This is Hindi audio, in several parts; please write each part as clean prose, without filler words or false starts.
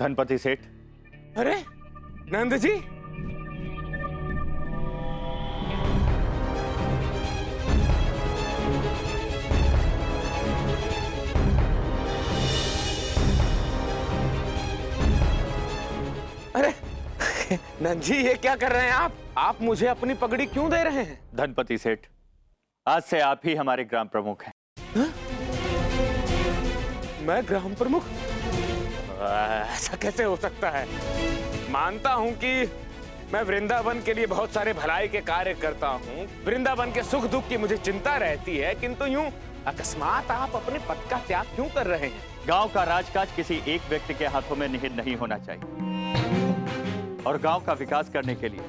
धनपति सेठ। अरे नंद जी, अरे नंद जी, ये क्या कर रहे हैं आप मुझे अपनी पगड़ी क्यों दे रहे हैं? धनपति सेठ, आज से आप ही हमारे ग्राम प्रमुख हैं। मैं ग्राम प्रमुख? ऐसा कैसे हो सकता है? मानता हूं कि मैं वृंदावन के लिए बहुत सारे भलाई के कार्य करता हूं, वृंदावन के सुख दुख की मुझे चिंता रहती है, किंतु यूं अकस्मात आप अपने पद का त्याग क्यों कर रहे हैं? गांव का राजकाज किसी एक व्यक्ति के हाथों में निहित नहीं होना चाहिए, और गांव का विकास करने के लिए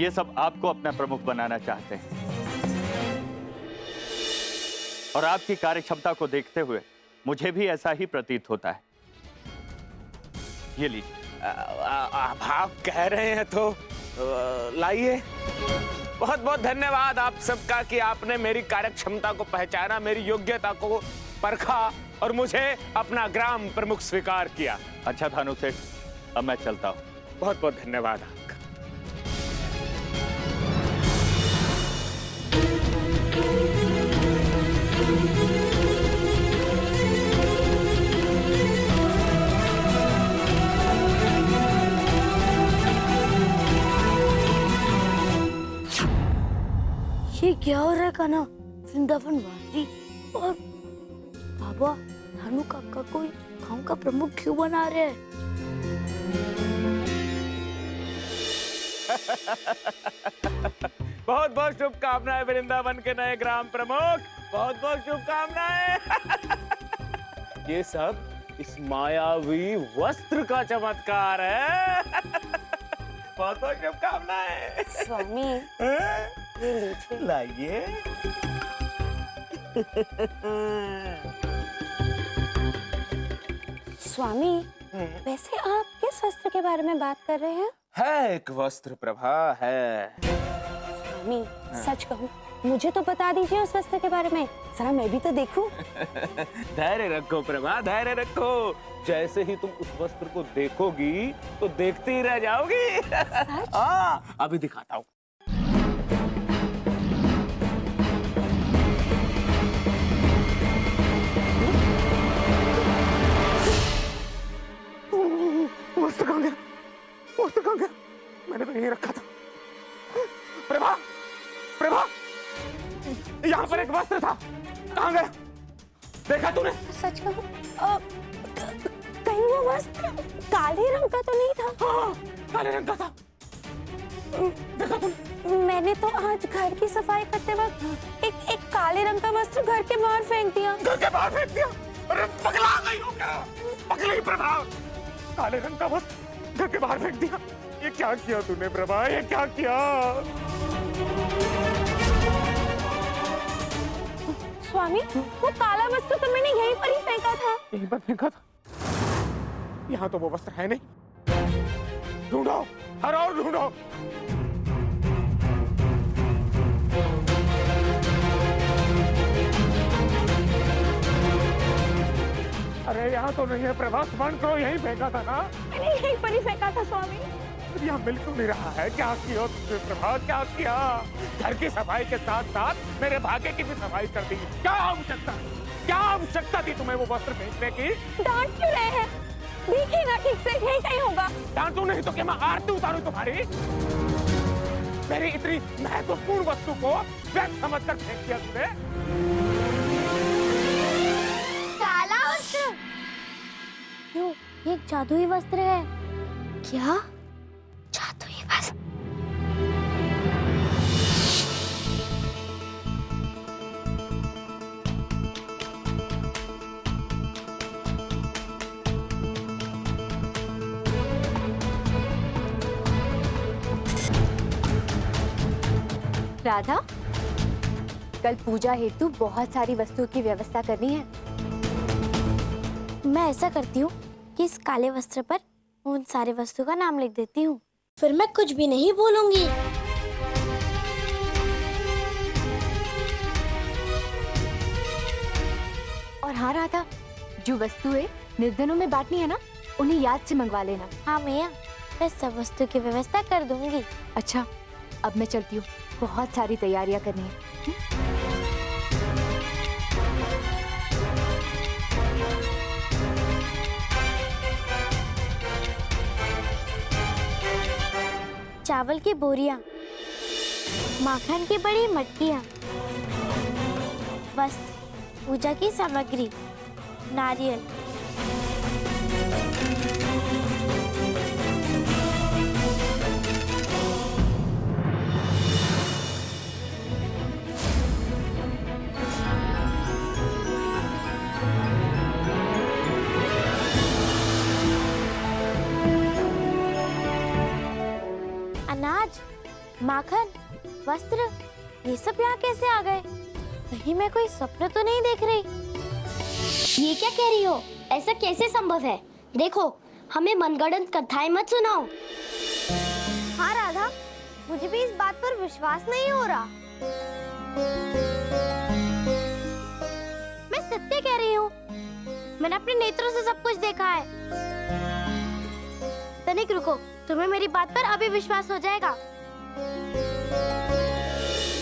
ये सब आपको अपना प्रमुख बनाना चाहते हैं। और आपकी कार्यक्षमता को देखते हुए मुझे भी ऐसा ही प्रतीत होता है। ये लीजिए। आप कह रहे हैं तो लाइए। बहुत बहुत धन्यवाद आप सबका कि आपने मेरी कार्यक्षमता को पहचाना, मेरी योग्यता को परखा और मुझे अपना ग्राम प्रमुख स्वीकार किया। अच्छा धानु सेठ, अब मैं चलता हूं। बहुत बहुत धन्यवाद आपका। ये क्या हो रहा है कान्हा? वृंदावन वासी और बाबा धानु काका को गांव का प्रमुख क्यों बना रहे हैं? बहुत बहुत शुभकामनाएं वृंदावन के नए ग्राम प्रमुख, बहुत बहुत शुभकामनाएं। ये सब इस मायावी वस्त्र का चमत्कार है। बहुत बहुत शुभकामनाएं। स्वामी ये लीजिए। लाइए। स्वामी वैसे आप किस वस्त्र के बारे में बात कर रहे हैं? है एक वस्त्र प्रभा है। स्वामी सच कहूँ मुझे तो बता दीजिए उस वस्त्र के बारे में, जरा मैं भी तो देखूं। धैर्य रखो प्रभा, धैर्य रखो। जैसे ही तुम उस वस्त्र को देखोगी तो देखती ही रह जाओगी। हाँ, अभी दिखाता हूँ। वस्त्र कहाँ गया? वस्त्र कहाँ गया? मैंने तो यहीं रखा था। प्रभा, प्रभा, यहाँ पर एक वस्त्र था, कहाँ गया? देखा तूने? सच कहूँ कहीं वो वस्त्र काले रंग का तो नहीं था? हाँ, काले रंग का था। देखा तूने? मैंने तो आज घर की सफाई करते वक्त एक काले रंग का वस्त्र घर के बाहर फेंक दिया। घर के बाहर फेंक दिया? अरे पगला गई हो क्या? पगली प्रभा, काले रंग का वस्त्र घर के बाहर फेंक दिया। ये क्या किया तूने प्रभा? ये क्या किया? स्वामी वो काला वस्त्र तो मैंने यहीं पर ही फेंका था। यहीं पर फेंका था? यहाँ तो वो वस्त्र है नहीं। ढूंढो, हर और ढूंढो। अरे यहाँ तो नहीं है प्रभा, स्मरण करो, यहीं फेंका था ना? मैंने यहीं पर ही फेंका था स्वामी। यहाँ मिल क्यों नहीं रहा है? क्या किया तुमने प्रभा, क्या किया? घर की सफाई के साथ साथ मेरे भाग्य की भी सफाई कर दी। क्या आवश्यकता थी तुम्हें वो वस्त्र फेंकने की? डांट क्यों रहे हैं? देखिए ना ठीक से, यही कहीं होगा। डांटू नहीं तो क्या मैं आरती उतारूं तुम्हारी? मेरी इतनी महत्वपूर्ण वस्तु को व्यर्थ समझकर फेंक दिया तुमने। काला वस्त्र? क्यों? ये एक जादुई वस्त्र है। क्या? जादुई वस्त्र? राधा, कल पूजा हेतु बहुत सारी वस्तुओं की व्यवस्था करनी है। मैं ऐसा करती हूँ कि इस काले वस्त्र पर उन सारे वस्तु का नाम लिख देती हूँ, फिर मैं कुछ भी नहीं भूलूंगी। और हाँ राधा, जो वस्तुएं निर्धनों में बांटनी है ना, उन्हें याद से मंगवा लेना। हाँ मैया, मैं सब वस्तु की व्यवस्था कर दूंगी। अच्छा, अब मैं चलती हूँ, बहुत सारी तैयारियां करनी है। चावल की बोरियां, माखन की बड़ी मटकियां, वस्त्र, पूजा की सामग्री, नारियल। अनाज, माखन, वस्त्र, ये सब यहाँ कैसे आ गए? कहीं मैं कोई स्वप्न तो नहीं देख रही? ये क्या कह रही हो? ऐसा कैसे संभव है? देखो, हमें मनगढ़ंत कथाएं मत सुनाओ। हाँ राधा, मुझे भी इस बात पर विश्वास नहीं हो रहा। मैं सत्य कह रही हूँ, मैंने अपने नेत्रों से सब कुछ देखा है। तनिक रुको, तुम्हें मेरी बात पर अभी विश्वास हो जाएगा।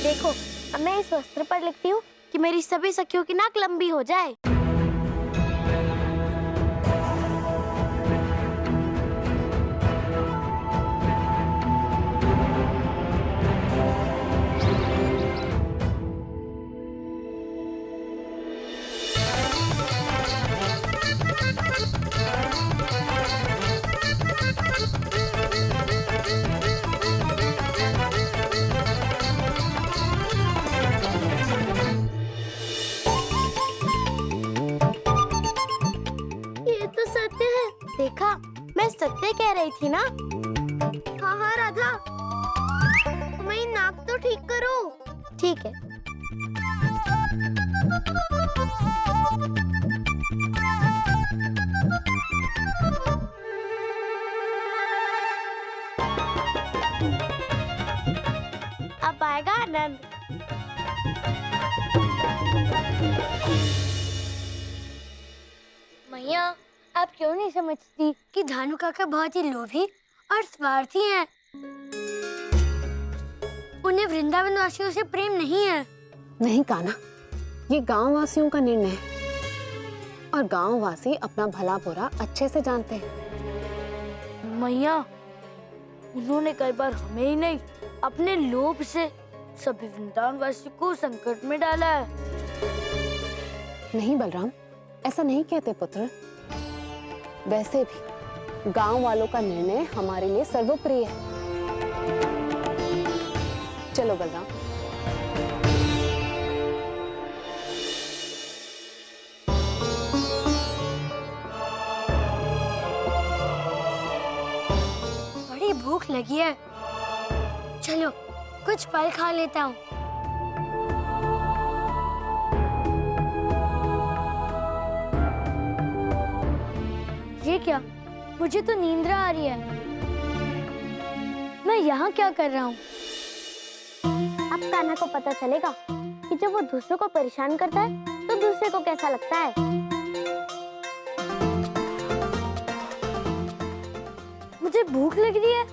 देखो, अब मैं इस वस्त्र पर लिखती हूँ कि मेरी सभी सखियों की नाक लंबी हो जाए। देखा, मैं सत्य कह रही थी ना? हाँ हाँ राधा, तुम्हारी नाक तो ठीक करो। ठीक है। अब आएगा आनंद। मैया, आप क्यों नहीं समझती कि धानु काका बहुत ही लोभी और स्वार्थी हैं? उन्हें वृंदावन वासियों से प्रेम नहीं है। नहीं कान्हा, ये गांव वासियों का निर्णय है और गांव वासी अपना भला बुरा अच्छे से जानते हैं। मैया, उन्होंने कई बार हमें ही नहीं, अपने लोभ से सभी वृंदावन वासियों को संकट में डाला है। नहीं बलराम, ऐसा नहीं कहते पुत्र। वैसे भी गांव वालों का निर्णय हमारे लिए सर्वप्रिय है। चलो बलराम। बड़ी भूख लगी है, चलो कुछ फल खा लेता हूँ। ये क्या? मुझे तो नींद्रा आ रही है। मैं यहाँ क्या कर रहा हूँ? अब कान्हा को पता चलेगा कि जब वो दूसरों को परेशान करता है तो दूसरे को कैसा लगता है। मुझे भूख लग रही है।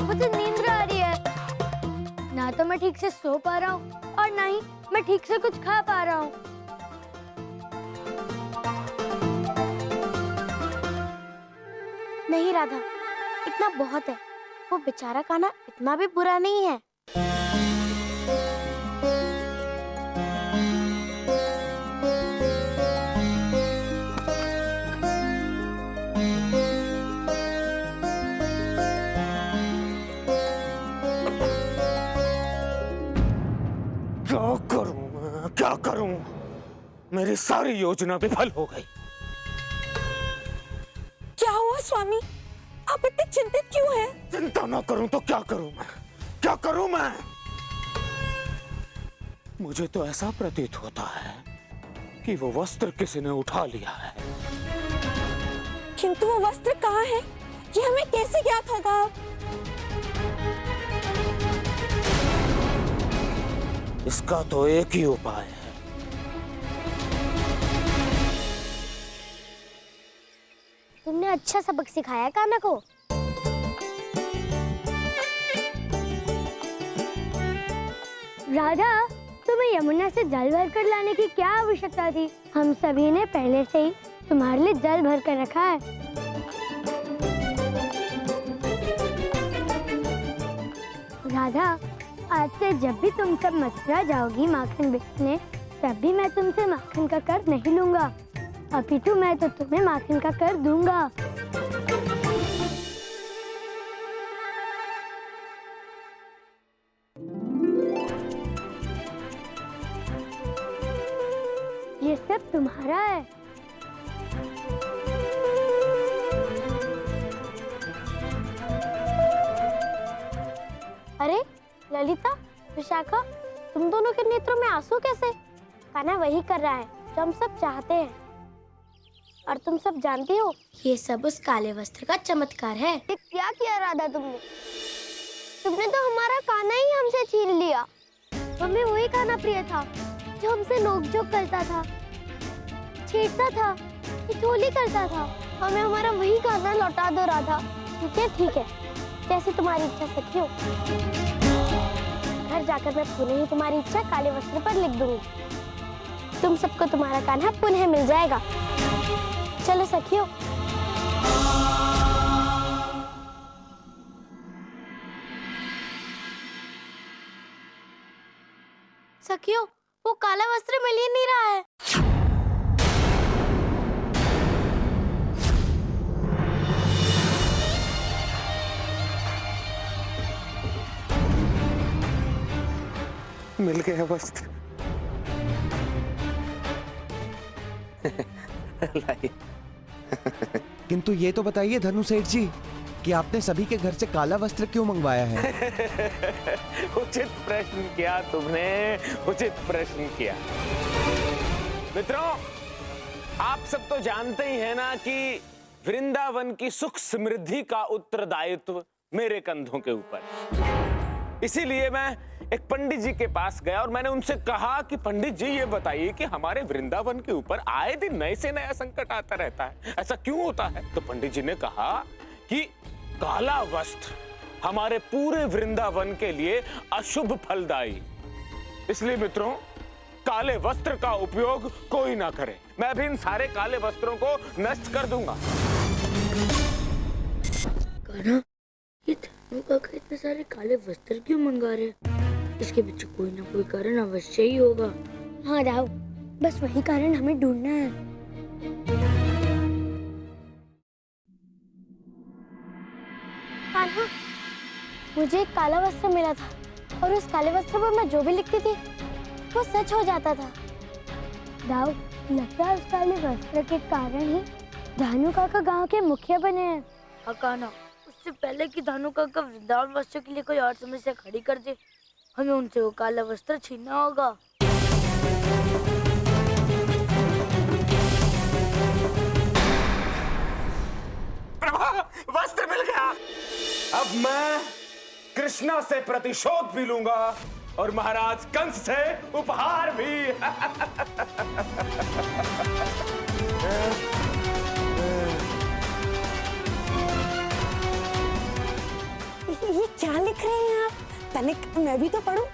मुझे नींद आ रही है। ना तो मैं ठीक से सो पा रहा हूँ और ना ही मैं ठीक से कुछ खा पा रहा हूँ। नहीं राधा, इतना बहुत है। वो बेचारा कान्हा इतना भी बुरा नहीं है। क्या करूं? मेरी सारी योजना विफल हो गई। क्या हुआ स्वामी? आप इतने चिंतित क्यों हैं? चिंता ना करूं तो क्या करूं मैं? क्या करूं मैं? मुझे तो ऐसा प्रतीत होता है कि वो वस्त्र किसी ने उठा लिया है। किंतु वो वस्त्र कहाँ है? ये हमें कैसे ज्ञात होगा? इसका तो एक ही उपाय है। तुमने अच्छा सबक सिखाया कान्हा को। राधा, तुम्हें यमुना से जल भर कर लाने की क्या आवश्यकता थी? हम सभी ने पहले से ही तुम्हारे लिए जल भर कर रखा है। राधा, आज से जब भी तुम सब मथुरा जाओगी माखन बेचने, तब भी मैं तुमसे माखन का कर नहीं लूंगा, अपितु मैं तो तुम्हें माखन का कर दूंगा। ये सब तुम्हारा है। अरे ललिता, विशाखा, तुम दोनों के नेत्रों में आंसू कैसे? कान्हा वही कर रहा है जो हम सब चाहते हैं, और तुम सब जानती हो ये सब उस काले वस्त्र का चमत्कार है। क्या किया राधा तुमने? तुमने तो हमारा कान्हा ही हमसे छीन लिया। हमें वही कान्हा प्रिय था जो हमसे नोकझोंक करता था, छेड़ता था, ठिठोली करता था। हमें हमारा वही कान्हा लौटा दो राधा। ठीक है, जैसे तुम्हारी इच्छा सखियो। घर जाकर मैं पुनः ही तुम्हारी इच्छा काले वस्त्र पर लिख दूंगी। तुम सबको तुम्हारा कान्हा पुनः मिल जाएगा। चलो सखियो। सखियो, वो काला वस्त्र मिल ही नहीं रहा है। मिल गया वस्त्र। लाइए। किंतु ये तो बताइए धनु सेठ जी कि आपने सभी के घर से काला वस्त्र क्यों मंगवाया है? उचित प्रश्न किया तुमने, उचित प्रश्न किया। मित्रों, आप सब तो जानते ही हैं ना कि वृंदावन की सुख समृद्धि का उत्तरदायित्व मेरे कंधों के ऊपर। इसीलिए मैं एक पंडित जी के पास गया और मैंने उनसे कहा कि पंडित जी ये बताइए कि हमारे वृंदावन के ऊपर आए दिन नए से नया संकट आता रहता है, ऐसा क्यों होता है? तो पंडित जी ने कहा कि काला वस्त्र हमारे पूरे वृंदावन के लिए अशुभ फलदायी। इसलिए मित्रों, काले वस्त्र का उपयोग कोई ना करे। मैं भी इन सारे काले वस्त्रों को नष्ट कर दूंगा। ये धनु काका इतने सारे काले वस्त्र क्यों मंगा रहे हैं? इसके पीछे कोई ना कोई कारण अवश्य ही होगा। हाँ राव, बस वही कारण हमें ढूंढना है। कान्हा, मुझे एक काला वस्त्र मिला था और उस काले वस्त्र पर मैं जो भी लिखती थी वो सच हो जाता था। राव, लगता है उस काले वस्त्र के कारण ही धनु काका गांव के मुखिया बने हैं। हाँ कान्हा, उससे पहले कि धनु काका वृंदावन वस्त्र के लिए कोई और समस्या खड़ी कर दे, हमें उनसे वो काला वस्त्र छीनना होगा। प्रभा, वस्त्र मिल गया। अब मैं कृष्णा से प्रतिशोध भी लूंगा और महाराज कंस से उपहार भी। ये क्या लिख रहे हैं आप? तनिक मैं भी तो पढ़ूं।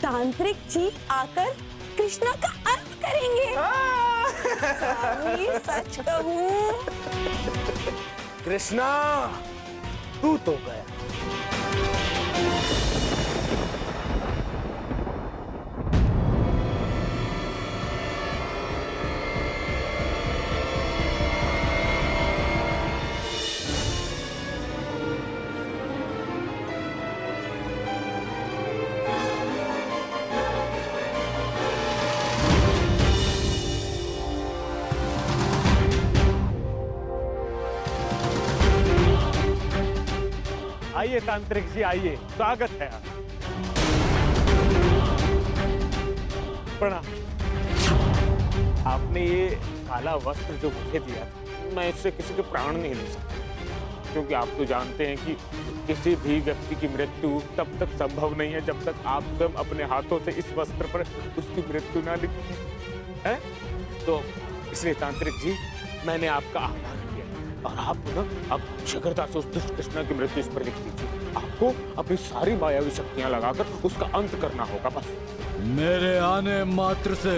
तांत्रिक जी आकर कृष्णा का अर्थ करेंगे। स्वामी, सच कहूं, कृष्णा तू तो गया। आइए तांत्रिक जी, आइए, स्वागत है। प्रणाम। आपने ये काला वस्त्र जो मुझे दिया, मैं इससे किसी के प्राण नहीं ले सकता, क्योंकि आप तो जानते हैं कि किसी भी व्यक्ति की मृत्यु तब तक संभव नहीं है जब तक आप स्वयं अपने हाथों से इस वस्त्र पर उसकी मृत्यु ना लिखें। हैं? तो इसलिए तांत्रिक जी, मैंने आपका आभार किया और आप ना अब शीघ्रता से उस दुष्ट कृष्णा की मृत्यु इस पर लिख दीजिए। आपको अपनी सारी मायावी शक्तियां लगाकर उसका अंत करना होगा बस। मेरे आने मात्र से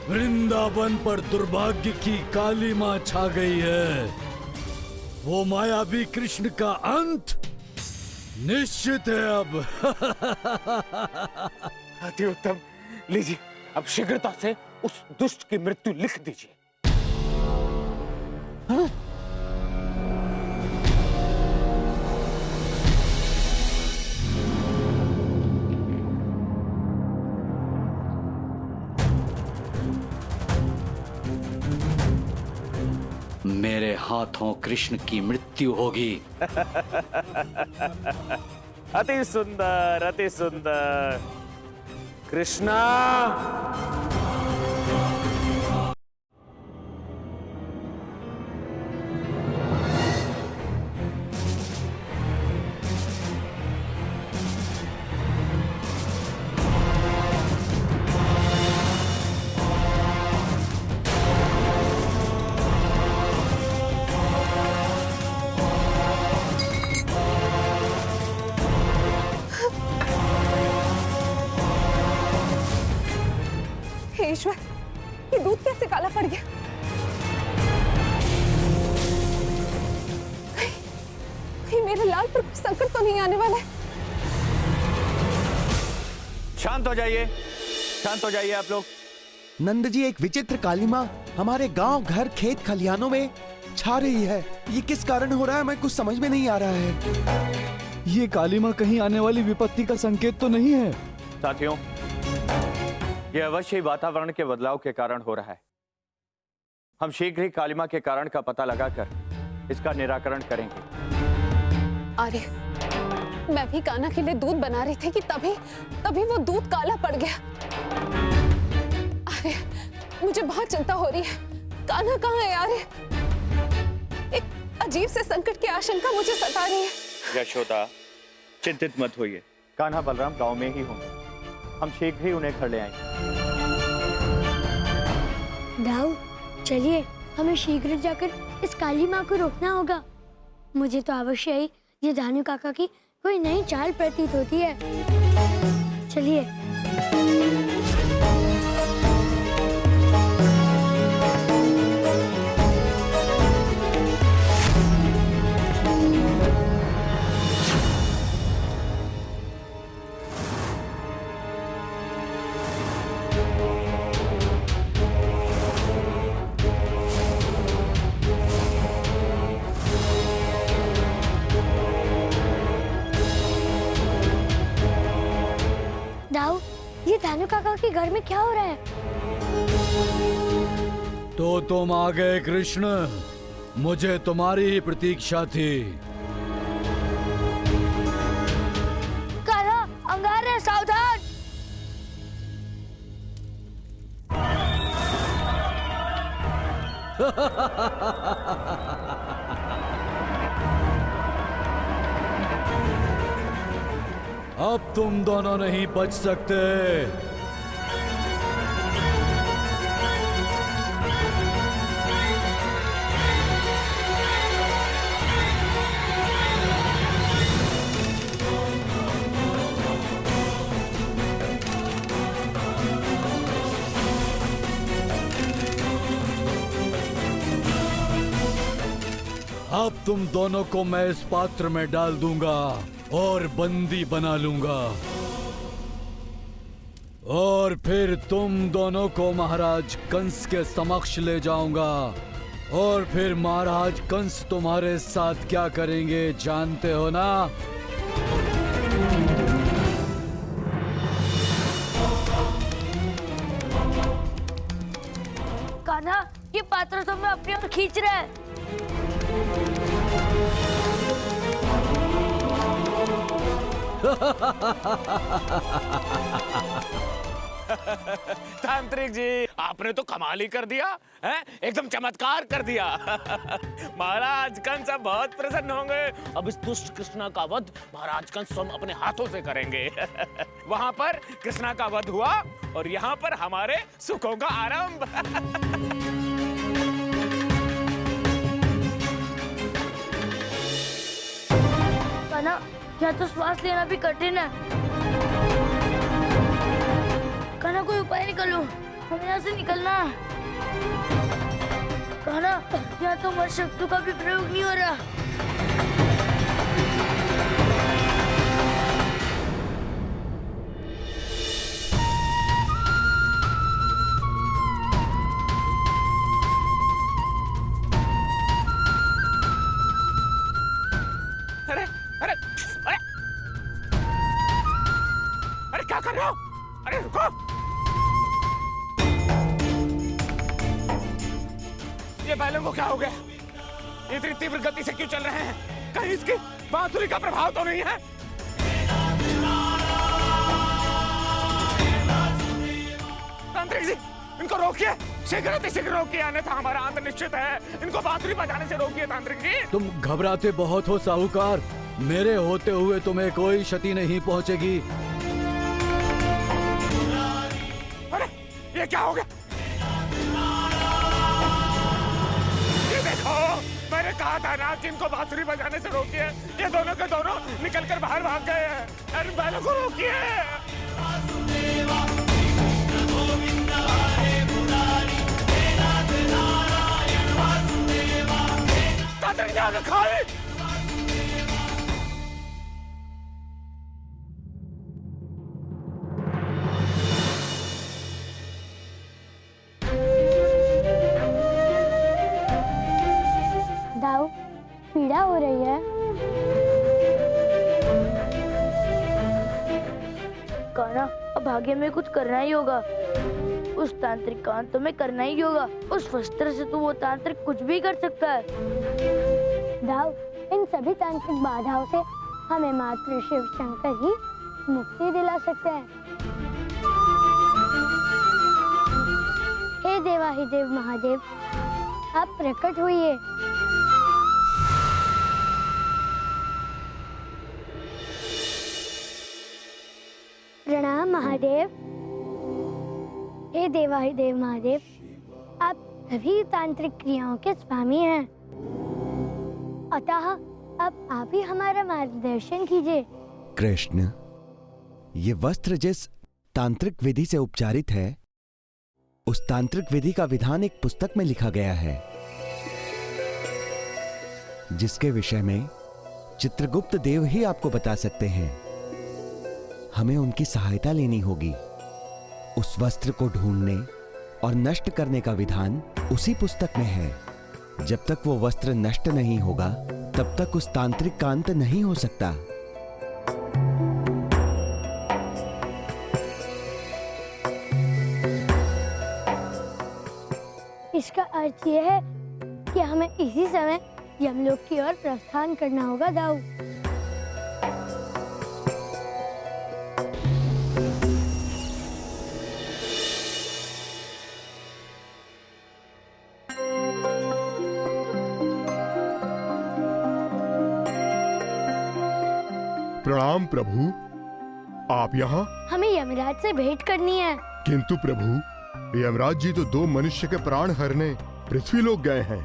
वृंदावन पर दुर्भाग्य की काली मां छा गई है। वो मायावी कृष्ण का अंत निश्चित है अब। अति उत्तम, लीजिए अब शीघ्रता से उस दुष्ट की मृत्यु लिख दीजिए। हाँ? मेरे हाथों कृष्ण की मृत्यु होगी। अति सुंदर, अति सुंदर। कृष्णा, हे ईश्वर, ये दूध कैसे काला पड़ गया? कहीं मेरे लाल पर संकट तो नहीं आने वाला है? शांत हो जाइए, शांत हो जाइए आप लोग। नंद जी, एक विचित्र काली मां हमारे गांव, घर, खेत, खलिहानों में छा रही है। ये किस कारण हो रहा है, मैं कुछ समझ में नहीं आ रहा है। ये काली मां कहीं आने वाली विपत्ति का संकेत तो नहीं है? साथियों, यह अवश्य वातावरण के बदलाव के कारण हो रहा है। हम शीघ्र ही कालिमा के कारण का पता लगाकर इसका निराकरण करेंगे। अरे, मैं भी कान्हा के लिए दूध बना रही थी कि तभी वो दूध काला पड़ गया। अरे, मुझे बहुत चिंता हो रही है। कान्हा कहाँ है यार? एक अजीब से संकट की आशंका मुझे सता रही है। यशोदा, चिंतित मत होइए। कान्हा बलराम गांव में ही होंगे। हम शीघ्र ही उन्हें घर ले आएंगे। दाऊ, चलिए, हमें शीघ्र जाकर इस काली माँ को रोकना होगा। मुझे तो अवश्य ही ये धानु काका की कोई नई चाल प्रतीत होती है। चलिए। दाऊ, ये धानु काका के घर में क्या हो रहा है? तो तुम आ गए कृष्ण, मुझे तुम्हारी ही प्रतीक्षा थी। कान्हा, अंगार है, सावधान। अब तुम दोनों नहीं बच सकते। अब तुम दोनों को मैं इस पात्र में डाल दूंगा और बंदी बना लूंगा, और फिर तुम दोनों को महाराज कंस के समक्ष ले जाऊंगा, और फिर महाराज कंस तुम्हारे साथ क्या करेंगे जानते हो ना? कान्हा, ये पात्र तो मैं अपनी ओर खींच रहा है। तांत्रिक जी, आपने तो कमाल ही कर दिया है, एकदम चमत्कार कर दिया। महाराज कंस अब बहुत प्रसन्न होंगे। अब इस दुष्ट कृष्णा का वध महाराज कंस स्वयं अपने हाथों से करेंगे। वहां पर कृष्णा का वध हुआ और यहाँ पर हमारे सुखों का आरंभ। यहाँ तो श्वास लेना भी कठिन है। कान्हा कोई उपाय निकालो, हमें यहाँ से निकलना है। कान्हा, यहाँ तो हमारी शक्तियों का भी प्रयोग नहीं हो रहा। अरे अरे अरे अरे क्या कर रहे हो? अरे रुको! ये बैलों को क्या हो गया? ये इतनी तीव्र गति से क्यों चल रहे हैं? कहीं इसकी बांसुरी का प्रभाव तो नहीं है? तांत्रिक जी, इनको रोकिए, शीघ्र रोकिए, अन्यथा हमारा अंत निश्चित है। इनको बांसुरी बजाने से रोकिए तांत्रिक जी। तुम घबराते बहुत हो साहूकार, मेरे होते हुए तुम्हें कोई क्षति नहीं पहुंचेगी। अरे ये क्या हो गया? ये देखो, मैंने कहा था ना कि इनको बांसुरी बजाने से रोकिए। ये दोनों के दोनों निकलकर बाहर भाग गए हैं। अरे बैलों को रोकिए। तांत्रिक जी आगे खाए। दाऊ, पीड़ा हो रही है। कान्हा, अब आगे में कुछ करना ही होगा। उस तांत्रिक का अंत में करना ही होगा। उस वस्त्र से तो वो तांत्रिक कुछ भी कर सकता है। दाऊ, इन सभी तांत्रिक बाधाओं से हमें मात्र शिव शंकर ही मुक्ति दिला सकते हैं। हे देवाधिदेव महादेव, आप प्रकट होइए। प्रणाम महादेव। हे देवाधिदेव महादेव, आप सभी तांत्रिक क्रियाओं के स्वामी हैं, अतः अब आप ही हमारा मार्गदर्शन कीजिए। कृष्ण, ये वस्त्र जिस तांत्रिक विधि से उपचारित है, उस तांत्रिक विधि का विधान एक पुस्तक में लिखा गया है, जिसके विषय में चित्रगुप्त देव ही आपको बता सकते हैं। हमें उनकी सहायता लेनी होगी। उस वस्त्र को ढूंढने और नष्ट करने का विधान उसी पुस्तक में है। जब तक वो वस्त्र नष्ट नहीं होगा, तब तक उस तांत्रिक का अंत नहीं हो सकता। इसका अर्थ यह है कि हमें इसी समय यमलोक की ओर प्रस्थान करना होगा दाऊ। प्रणाम प्रभु, आप यहाँ? हमें यमराज से भेंट करनी है। किंतु प्रभु, यमराज जी तो 2 मनुष्य के प्राण हरने पृथ्वी लोक गए हैं।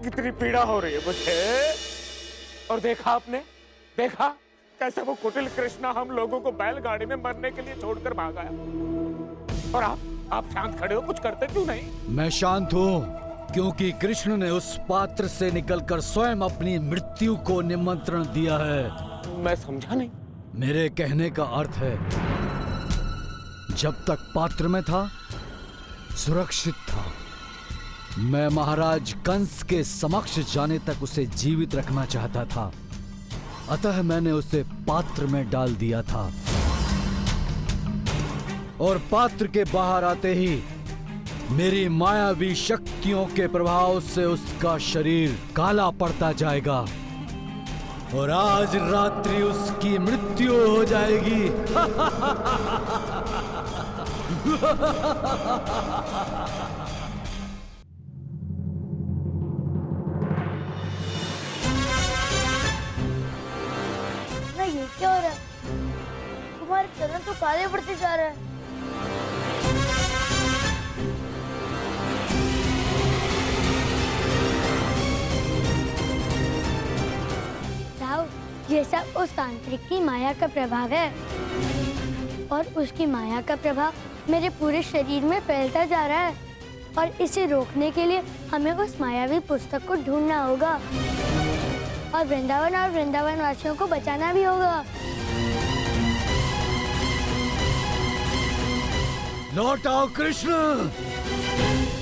कितनी पीड़ा हो रही है मुझे। और देखा आपने, देखा कैसे वो कुटिल कृष्णा हम लोगों को बैलगाड़ी में मरने के लिए छोड़कर भाग आया। और आप शांत खड़े हो, कुछ करते क्यों नहीं? मैं शांत हूँ क्योंकि कृष्ण ने उस पात्र से निकलकर स्वयं अपनी मृत्यु को निमंत्रण दिया है। मैं समझा नहीं। मेरे कहने का अर्थ है, जब तक पात्र में था, सुरक्षित था। मैं महाराज कंस के समक्ष जाने तक उसे जीवित रखना चाहता था, अतः मैंने उसे पात्र में डाल दिया था। और पात्र के बाहर आते ही मेरी मायावी शक्तियों के प्रभाव से उसका शरीर काला पड़ता जाएगा और आज रात्रि उसकी मृत्यु हो जाएगी। ये क्या हो रहा है? तुम्हारे चरण तो काले पड़ते जा रहे हैं। ये सब उस तांत्रिक की माया का प्रभाव है और उसकी माया का प्रभाव मेरे पूरे शरीर में फैलता जा रहा है और इसे रोकने के लिए हमें उस मायावी पुस्तक को ढूंढना होगा और वृंदावन वासियों को बचाना भी होगा। लौट आओ कृष्ण,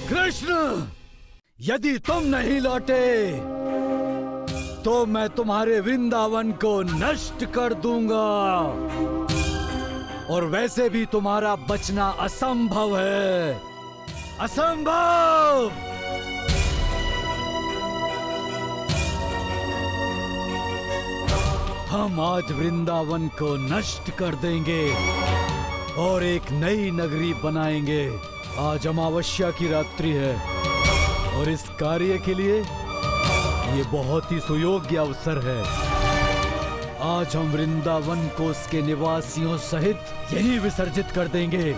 कृष्ण, यदि तुम नहीं लौटे तो मैं तुम्हारे वृंदावन को नष्ट कर दूंगा और वैसे भी तुम्हारा बचना असंभव है, असंभव। हम आज वृंदावन को नष्ट कर देंगे और एक नई नगरी बनाएंगे। आज अमावस्या की रात्रि है और इस कार्य के लिए ये बहुत ही सुयोग्य अवसर है। आज हम वृंदावन को उसके निवासियों सहित यही विसर्जित कर देंगे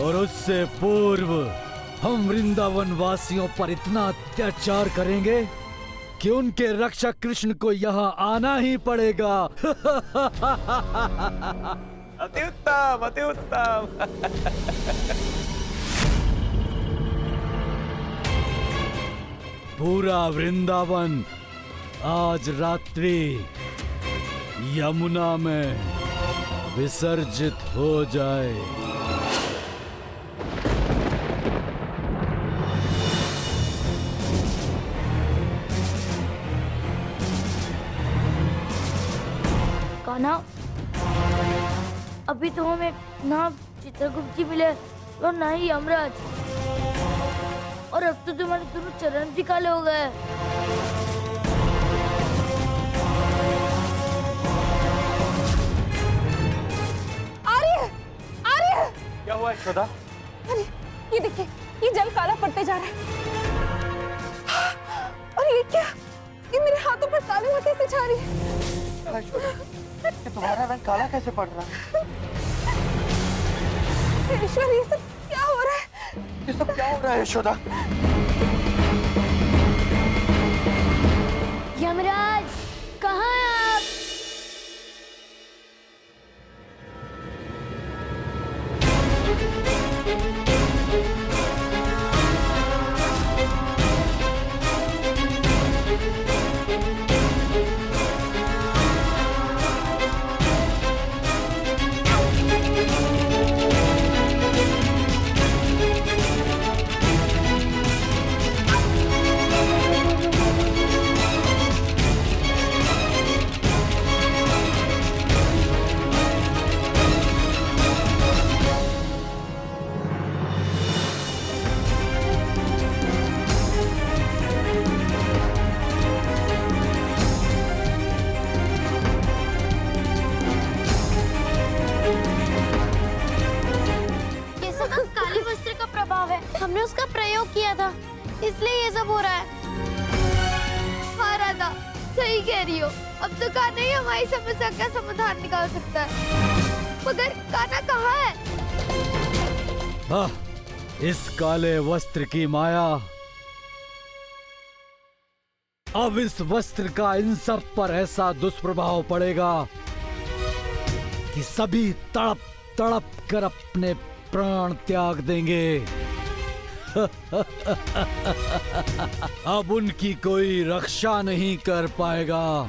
और उससे पूर्व हम वृंदावन वासियों पर इतना अत्याचार करेंगे कि उनके रक्षक कृष्ण को यहाँ आना ही पड़ेगा। अति उत्तम, अति उत्तम। पूरा वृंदावन आज रात्रि यमुना में विसर्जित हो जाए। कान्हा, अभी तो हमें ना चित्रगुप्त जी मिले और ना ही यमराज, और अब तो तुम्हारे दोनों चरण भी काले हो गए। आर्य! क्या हुआ यशोदा? अरे ये देखिए, ये जल काला पड़ते जा रहा है। और ये क्या? ये मेरे हाथों पर काली होती से जा रही है। तुम्हारा रंग काला कैसे पड़ रहा है? ईश्वर, ये सब क्या हो रहा है? ये सब क्या हो रहा है यशोदा? यमराज, कहाँ हैं आप? हमने उसका प्रयोग किया था, इसलिए ये सब हो रहा है। हाँ राधा, सही कह रही हो। अब तो कान्हा ही हमारी समस्या का समाधान निकाल सकता है। मगर कान्हा कहाँ है? इस काले वस्त्र की माया। अब इस वस्त्र का इन सब पर ऐसा दुष्प्रभाव पड़ेगा कि सभी तड़प तड़प कर अपने प्राण त्याग देंगे। अब उनकी कोई रक्षा नहीं कर पाएगा।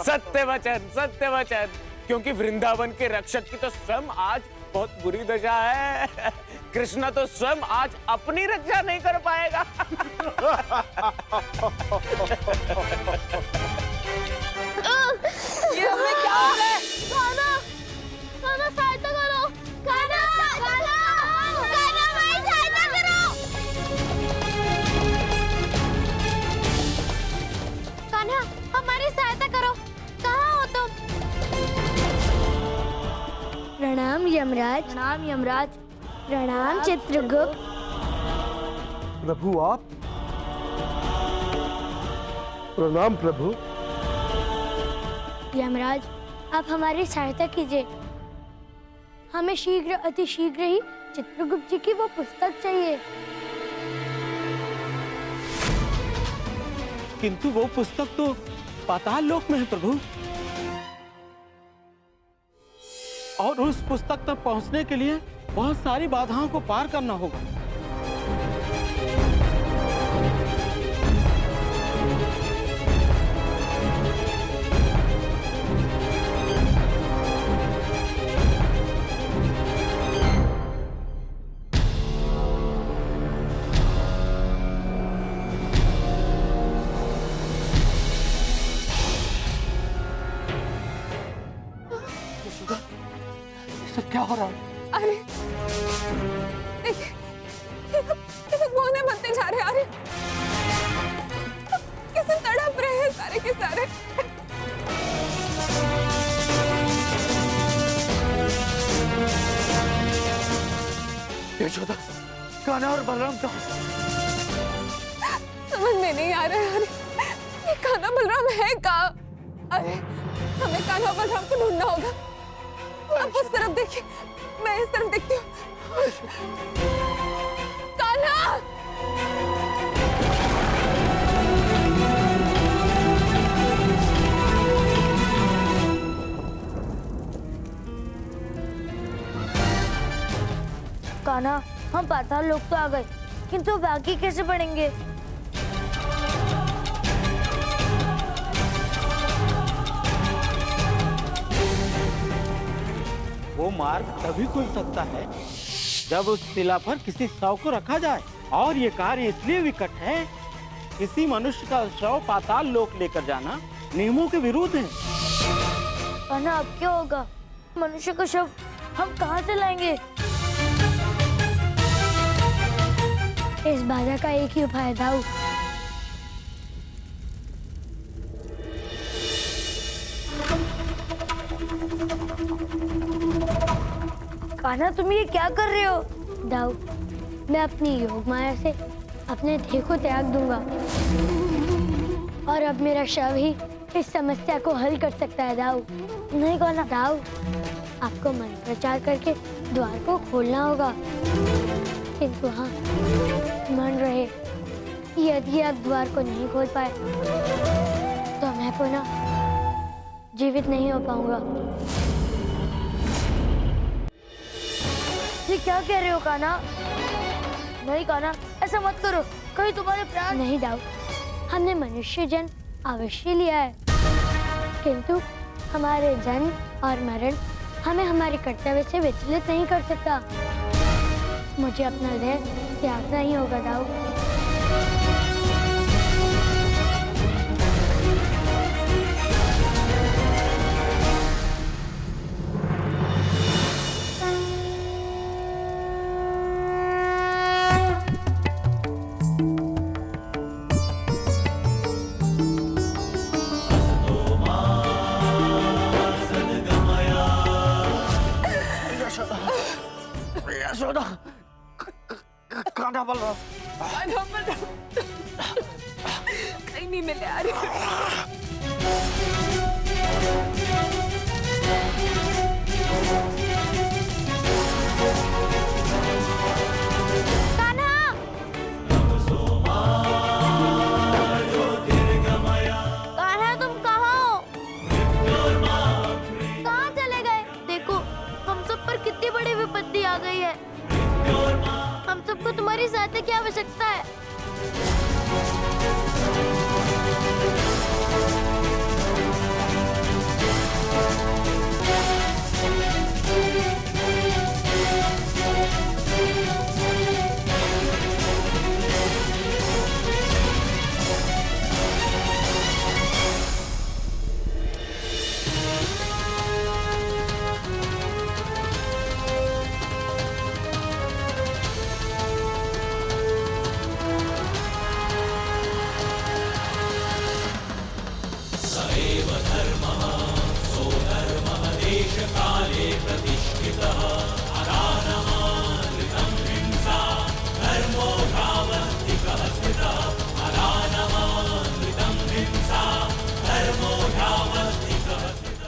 सत्य वचन, सत्य वचन। क्योंकि वृंदावन के रक्षक की तो स्वयं आज बहुत बुरी दशा है। कृष्ण तो स्वयं आज अपनी रक्षा नहीं कर पाएगा। ये हमें क्या हो रहा है? कान्हा, कान्हा सहायता करो। कान्हा, कान्हा, कान्हा हमारी सहायता करो। कान्हा, हमारी सहायता करो। कहाँ हो तुम? प्रणाम यमराज। प्रणाम यमराज। प्रणाम चित्रगुप्त। प्रभु आप? प्रणाम प्रभु। यमराज, आप हमारी सहायता कीजिए। हमें शीघ्र, अति शीघ्र ही चित्रगुप्त जी की वो पुस्तक चाहिए। किंतु वो पुस्तक तो पाताल लोक में है प्रभु, और उस पुस्तक तक पहुंचने के लिए बहुत सारी बाधाओं को पार करना होगा। क्या हो रहा है? अरे देखिए बौने बनते जा रहे, अरे कैसे तड़प रहे हैं सारे के सारे। यशोदा, कान्हा और बलराम कहाँ? समझ में नहीं आ रहा है, अरे ये कान्हा बलराम है कहाँ? अरे हमें कान्हा बलराम को ढूंढना होगा। आप उस तरफ देखिए, मैं इस तरफ देखती हूँ। कान्हा! कान्हा, हम पाताल लोक तो आ गए, किंतु बाकी कैसे पढ़ेंगे? वो मार्ग तभी खुल सकता है जब उस शिला पर किसी शव को रखा जाए, और ये कार्य इसलिए विकट है, किसी मनुष्य का शव पाताल लोक लेकर जाना नियमों के विरुद्ध है। कान्हा, अब क्या होगा? मनुष्य का शव हम कहाँ से लाएंगे? इस बाधा का एक ही उपाय है दाऊ। कान्हा, तुम ये क्या कर रहे हो? दाऊ, मैं अपनी योग माया से अपने देह को त्याग दूंगा, और अब मेरा शव ही इस समस्या को हल कर सकता है दाऊ। नहीं कान्हा। दाऊ, आपको मंत्रोच्चार करके द्वार को खोलना होगा, किंतु हाँ, मन रहे यदि आप द्वार को नहीं खोल पाए तो मैं पुनः जीवित नहीं हो पाऊंगा। ये क्या कह रहे हो कान्हा? नहीं कान्हा, ऐसा मत करो, कहीं तुम्हारे प्राण। नहीं दाऊ, हमने मनुष्य जन्म अवश्य लिया है, किंतु हमारे जन्म और मरण हमें हमारे कर्तव्य से विचलित नहीं कर सकता। मुझे अपना देह त्यागना ही होगा दाऊ। यशोदा, कान्हा बलराम कहीं नहीं मिले, अरे कान्हा, तुम कहाँ हो? कहाँ चले गए? देखो, हम सब पर कितनी बड़ी विपत्ति आ गई है। हम सबको तुम्हारी सहायता की आवश्यकता है।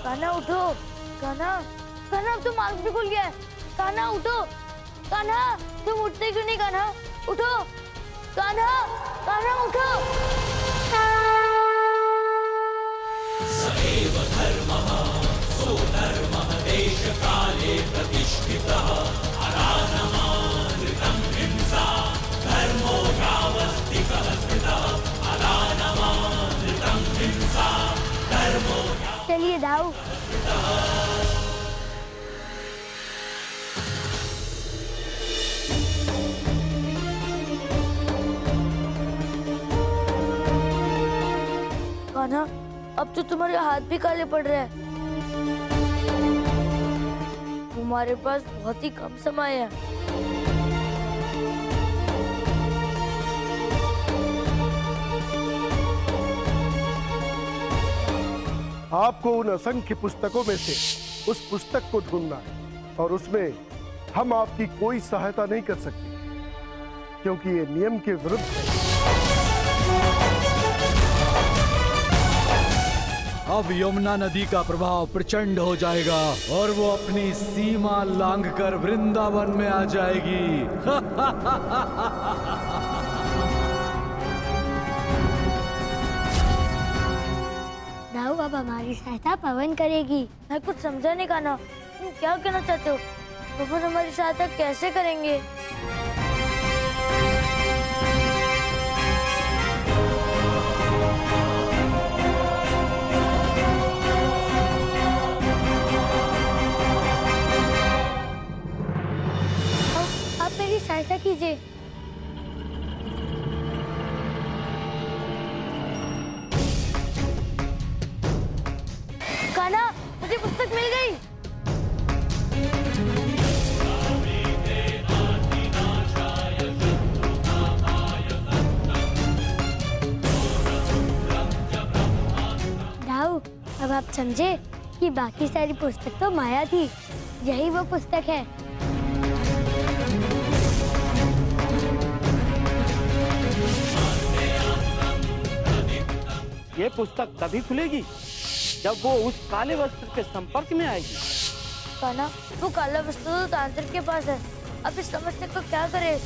कान्हा उठो, कान्हा, कान्हा अब तो मार्ग भी खुल गया है। कान्हा उठो, कान्हा तुम उठते क्यों नहीं? कान्हा उठो, कान्हा, कान्हा उठो। चलिए दाऊ। कान्हा, अब तो तुम्हारे हाथ भी काले पड़ रहे हैं। हमारे पास बहुत ही कम समय है। आपको उन असंख्य पुस्तकों में से उस पुस्तक को ढूंढना है और उसमें हम आपकी कोई सहायता नहीं कर सकते क्योंकि ये नियम के विरुद्ध है। अब यमुना नदी का प्रभाव प्रचंड हो जाएगा और वो अपनी सीमा लांघकर वृंदावन में आ जाएगी। दाऊ अब हमारी सहायता पवन करेगी। मैं कुछ समझा नहीं कान्हा, तुम क्या कहना चाहते हो? पवन हमारी सहायता कैसे करेंगे? आप मेरी सहायता कीजिए। कान्हा, मुझे पुस्तक मिल गई। दाऊ, अब आप समझे कि बाकी सारी पुस्तक तो माया थी, यही वो पुस्तक है। ये पुस्तक तभी खुलेगी जब वो उस काले वस्त्र के संपर्क में आएगी। कान्हा, वो काला वस्त्र तो तांत्रिक के पास है। अब इस समस्या को क्या करें?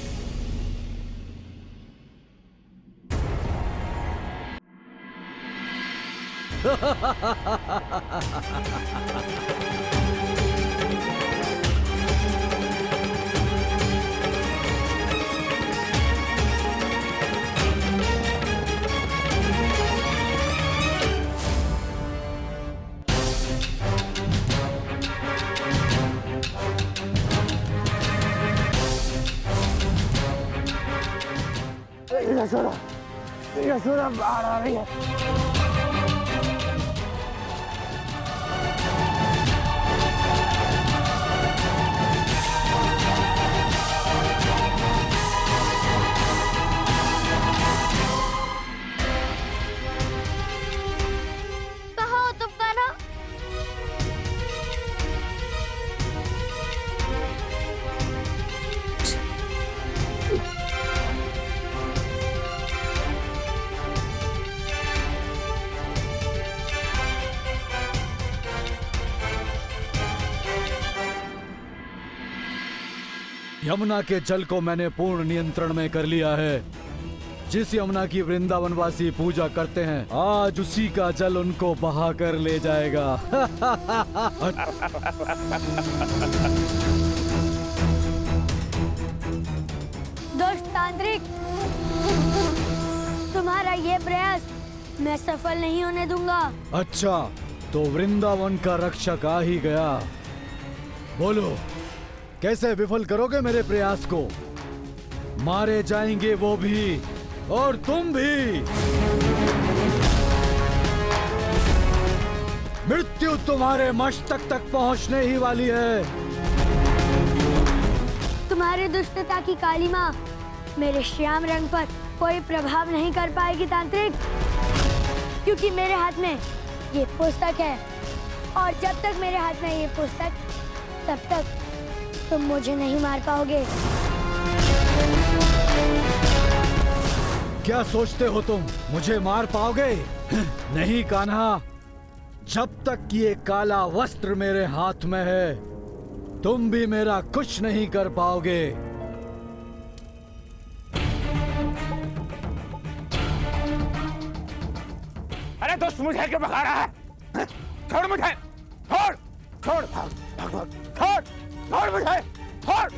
यशोदा बाहर आ रही है। कहाँ हो तुम कान्हा? यमुना के जल को मैंने पूर्ण नियंत्रण में कर लिया है। जिस यमुना की वृंदावनवासी पूजा करते हैं, आज उसी का जल उनको बहा कर ले जाएगा। दुष्ट तांत्रिक, तुम्हारा ये प्रयास मैं सफल नहीं होने दूंगा। अच्छा, तो वृंदावन का रक्षक आ ही गया। बोलो, कैसे विफल करोगे मेरे प्रयास को? मारे जाएंगे वो भी और तुम भी। मृत्यु तुम्हारे मस्तक तक पहुंचने ही वाली है। तुम्हारी दुष्टता की काली माँ मेरे श्याम रंग पर कोई प्रभाव नहीं कर पाएगी तांत्रिक, क्योंकि मेरे हाथ में ये पुस्तक है और जब तक मेरे हाथ में ये पुस्तक, तब तक तुम मुझे नहीं मार पाओगे। क्या सोचते हो तुम मुझे मार पाओगे? नहीं कान्हा, जब तक ये काला वस्त्र मेरे हाथ में है, तुम भी मेरा कुछ नहीं कर पाओगे। अरे दोस्त, मुझे क्यों भगा रहा है? छोड़ मुझे, छोड़ छोड़, भाग भाग भाग, छोड़ छोड़ मुझे, छोड़।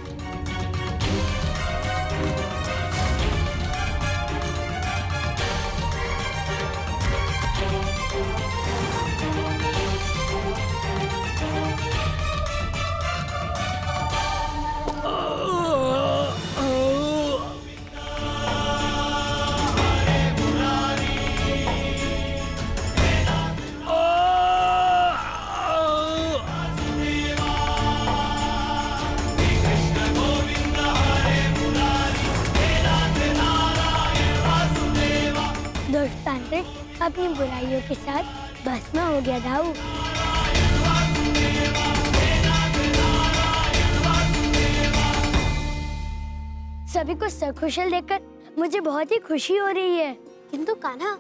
तांत्रिक अपनी बुराइयों के साथ भस्म हो गया दाऊ। सभी को सकुशल देखकर मुझे बहुत ही खुशी हो रही है। किंतु कान्हा,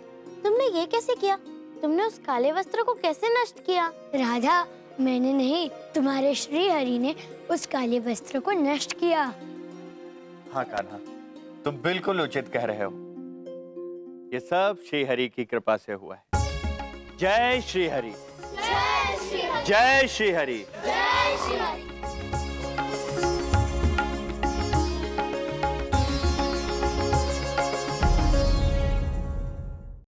तुमने ये कैसे किया? तुमने उस काले वस्त्र को कैसे नष्ट किया? राधा, मैंने नहीं, तुम्हारे श्री हरि ने उस काले वस्त्र को नष्ट किया। हाँ कान्हा, तुम बिल्कुल उचित कह रहे हो। ये सब श्री हरि की कृपा से हुआ है। जय श्री हरि, जय श्री हरि, जय श्री हरि, जय श्री हरि।